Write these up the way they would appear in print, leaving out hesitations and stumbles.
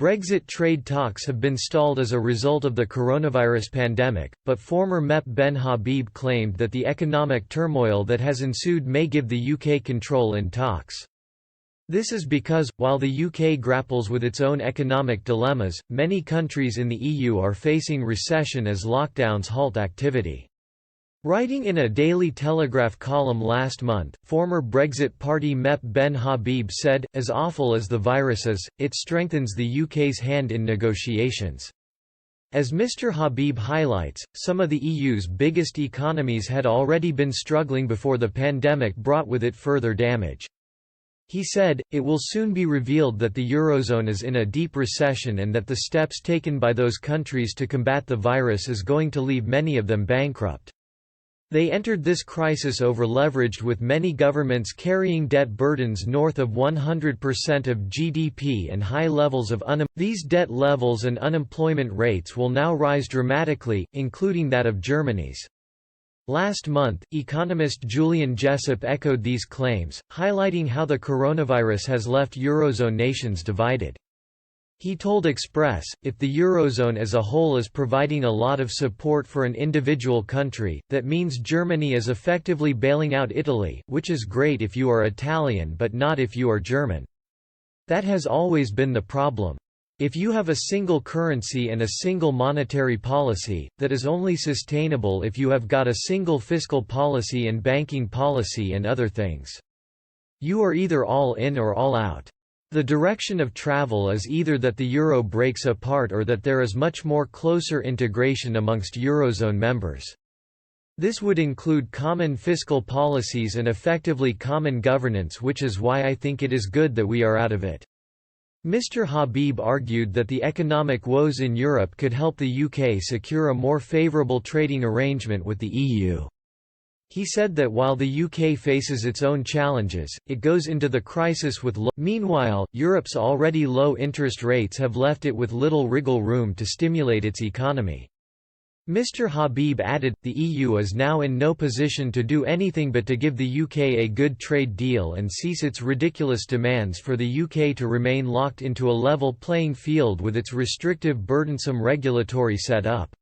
Brexit trade talks have been stalled as a result of the coronavirus pandemic, but former MEP Ben Habib claimed that the economic turmoil that has ensued may give the UK control in talks. This is because, while the UK grapples with its own economic dilemmas, many countries in the EU are facing recession as lockdowns halt activity. Writing in a Daily Telegraph column last month, former Brexit Party MEP Ben Habib said, "As awful as the virus is, it strengthens the UK's hand in negotiations." As Mr. Habib highlights, some of the EU's biggest economies had already been struggling before the pandemic brought with it further damage. He said, "It will soon be revealed that the Eurozone is in a deep recession and that the steps taken by those countries to combat the virus is going to leave many of them bankrupt." They entered this crisis over-leveraged, with many governments carrying debt burdens north of 100% of GDP and high levels of unemployment. These debt levels and unemployment rates will now rise dramatically, including that of Germany's. Last month, economist Julian Jessop echoed these claims, highlighting how the coronavirus has left Eurozone nations divided. He told Express, "If the Eurozone as a whole is providing a lot of support for an individual country, that means Germany is effectively bailing out Italy, which is great if you are Italian but not if you are German. That has always been the problem. If you have a single currency and a single monetary policy, that is only sustainable if you have got a single fiscal policy and banking policy and other things. You are either all in or all out. The direction of travel is either that the euro breaks apart or that there is much more closer integration amongst Eurozone members. This would include common fiscal policies and effectively common governance, which is why I think it is good that we are out of it." Mr. Habib argued that the economic woes in Europe could help the UK secure a more favourable trading arrangement with the EU. He said that while the UK faces its own challenges, it goes into the crisis with low. Meanwhile, Europe's already low interest rates have left it with little wriggle room to stimulate its economy. Mr. Habib added, "The EU is now in no position to do anything but to give the UK a good trade deal and cease its ridiculous demands for the UK to remain locked into a level playing field with its restrictive, burdensome regulatory set-up.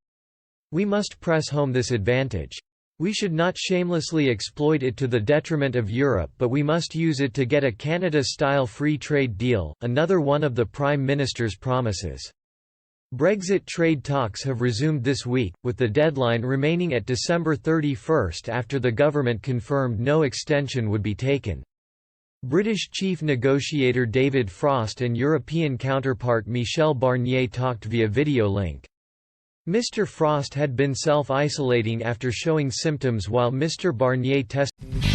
We must press home this advantage. We should not shamelessly exploit it to the detriment of Europe, but we must use it to get a Canada-style free trade deal," another one of the Prime Minister's promises. Brexit trade talks have resumed this week, with the deadline remaining at December 31 after the government confirmed no extension would be taken. British chief negotiator David Frost and European counterpart Michel Barnier talked via video link. Mr. Frost had been self-isolating after showing symptoms while Mr. Barnier tested.